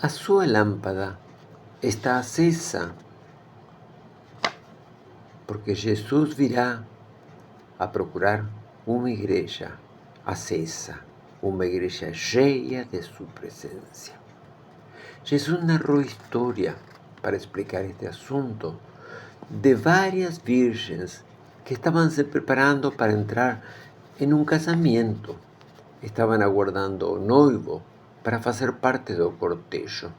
a sua lâmpada está acesa, porque Jesus virá a procurar uma igreja acesa, uma igreja cheia de sua presença. Jesus narrou história para explicar este assunto de várias virgens que estavam se preparando para entrar em um casamento. Estavam aguardando o noivo para fazer parte do cortejo.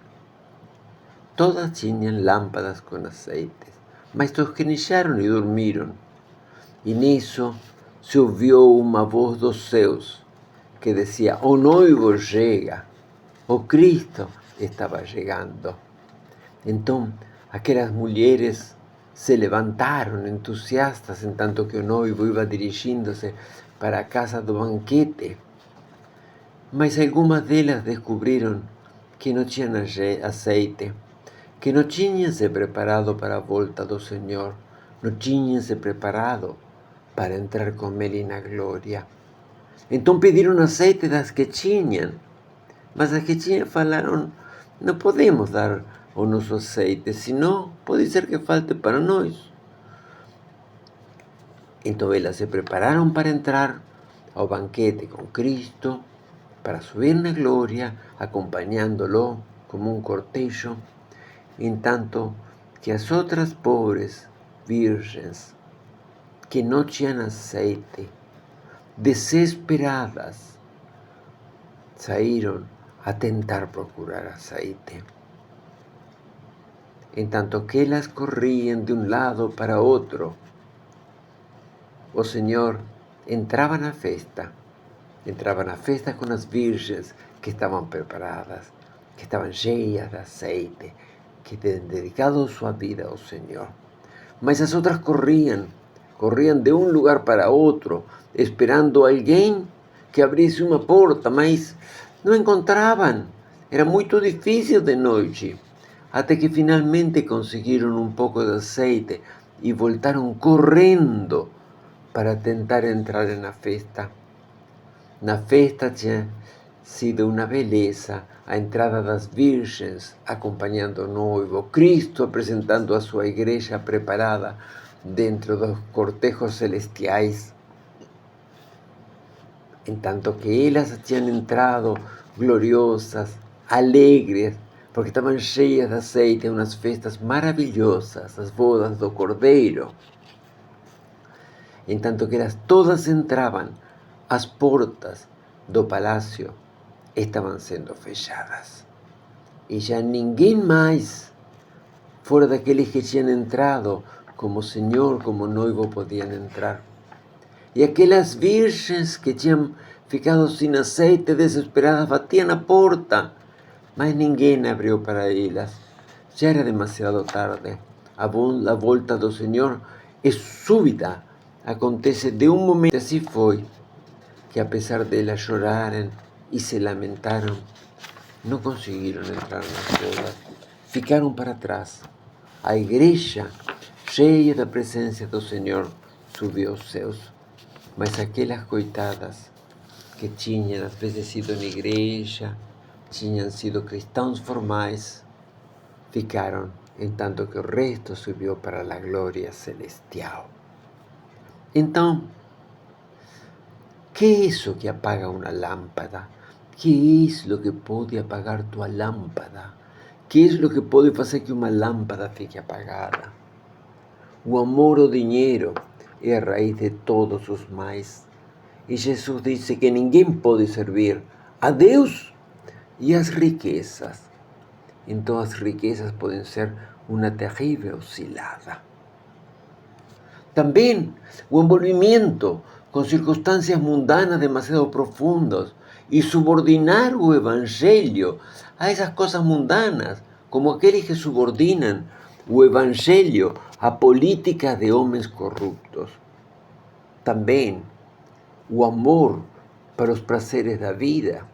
Todas tinham lâmpadas com azeite, mas tosquenejaram e dormiram. E nisso se ouviu uma voz dos céus que dizia: o noivo chega, o Cristo estava chegando. Então aquelas mulheres se levantaram entusiastas, enquanto que o noivo ia dirigindo-se para a casa do banquete. Mas algumas delas descobriram que não tinham azeite, que não tinham se preparado para a volta do Senhor, não tinham se preparado para entrar com Ele na glória. Então pediram azeite das que tinham, mas as que tinham falaram: não podemos dar o nosso azeite, senão pode ser que falte para nós. Então elas se prepararam para entrar ao banquete com Cristo, para subir na glória, acompanhando-lo como um cortejo, enquanto que as outras pobres virgens, que não tinham azeite, desesperadas, saíram a tentar procurar azeite. Enquanto que elas corriam de um lado para outro, o Senhor entrava na festa com as virgens que estavam preparadas, que estavam cheias de azeite, que tinham dedicado sua vida ao Senhor. Mas as outras corriam de um lugar para outro, esperando alguém que abrisse uma porta, mas não encontravam. Era muito difícil de noite, até que finalmente conseguiram um pouco de azeite e voltaram correndo para tentar entrar na festa. Na festa tinha sido uma beleza a entrada das virgens acompanhando o noivo, Cristo apresentando a sua igreja preparada dentro dos cortejos celestiais. Enquanto que elas tinham entrado gloriosas, alegres, porque estavam cheias de azeite, umas festas maravilhosas, as bodas do Cordeiro. Enquanto que elas todas entravam, as portas do palácio estavam sendo fechadas. E já ninguém mais, fora daqueles que tinham entrado como Senhor, como noivo, podiam entrar. E aquelas virgens que tinham ficado sem azeite, desesperadas, batiam na porta, mas ninguém abriu para elas. Já era demasiado tarde. A volta do Senhor é súbita, acontece de um momento. Assim foi que, apesar delas chorarem e se lamentaram, não conseguiram entrar nas bodas. Ficaram para trás. A igreja, cheia da presença do Senhor, subiu aos céus. Mas aquelas coitadas que tinham às vezes sido na igreja, tinham sido cristãos formais, ficaram, enquanto que o resto subiu para a glória celestial. Então, ¿qué es eso que apaga una lámpara? ¿Qué es lo que puede apagar tua lámpara? ¿Qué es lo que puede hacer que uma lámpara fique apagada? O amor ao dinheiro é a raiz de todos os mais. E Jesus disse que ninguém pode servir a Deus e às riquezas. Então as riquezas podem ser uma terrível cilada. Também o envolvimento com circunstâncias mundanas demasiado profundas e subordinar o evangelho a essas coisas mundanas, como aqueles que subordinam o evangelho a políticas de homens corruptos. Também o amor para os prazeres da vida,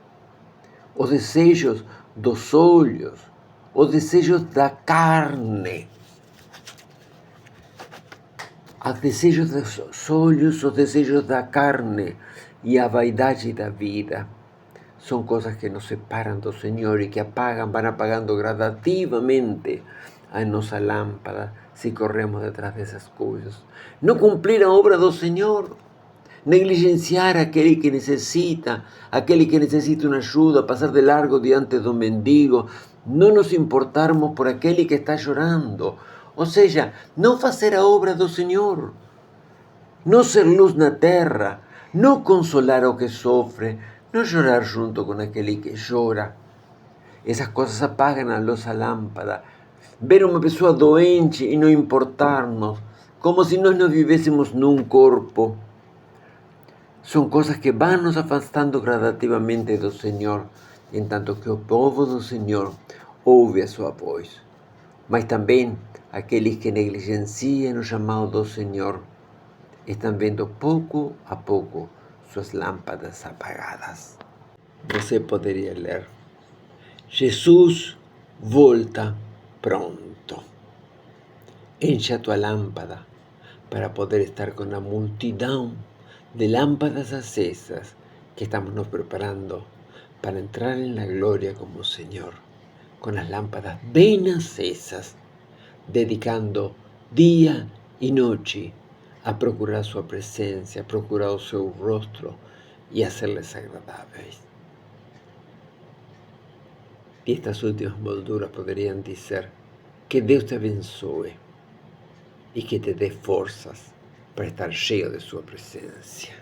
os desejos dos olhos, os desejos da carne, os desejos dos olhos, os desejos da carne e a vaidade da vida são coisas que nos separam do Senhor e que van apagando gradativamente a nossa lâmpada se corremos detrás dessas coisas. Não cumprir a obra do Senhor, negligenciar aquele que necessita uma ajuda, passar de largo diante do mendigo, não nos importarmos por aquele que está chorando. Ou seja, não fazer a obra do Senhor, não ser luz na terra, não consolar o que sofre, não chorar junto com aquele que chora. Essas coisas apagam a nossa lâmpada. Ver uma pessoa doente e não importar-nos, como se nós não vivêssemos num corpo, são coisas que vão nos afastando gradativamente do Senhor, enquanto que o povo do Senhor ouve a sua voz. Mas também aqueles que negligenciam o chamado do Senhor estão vendo pouco a pouco suas lâmpadas apagadas. Você poderia ler: Jesus volta pronto. Enche a tua lâmpada para poder estar com a multidão de lâmpadas acesas que estamos nos preparando para entrar en la gloria como Señor, con las lámparas bien acesas, dedicando día y noche a procurar su presencia, a procurar su rostro y hacerles agradables. Y estas últimas molduras podrían decir: que Dios te abençoe y que te dé fuerzas para estar lleno de su presencia.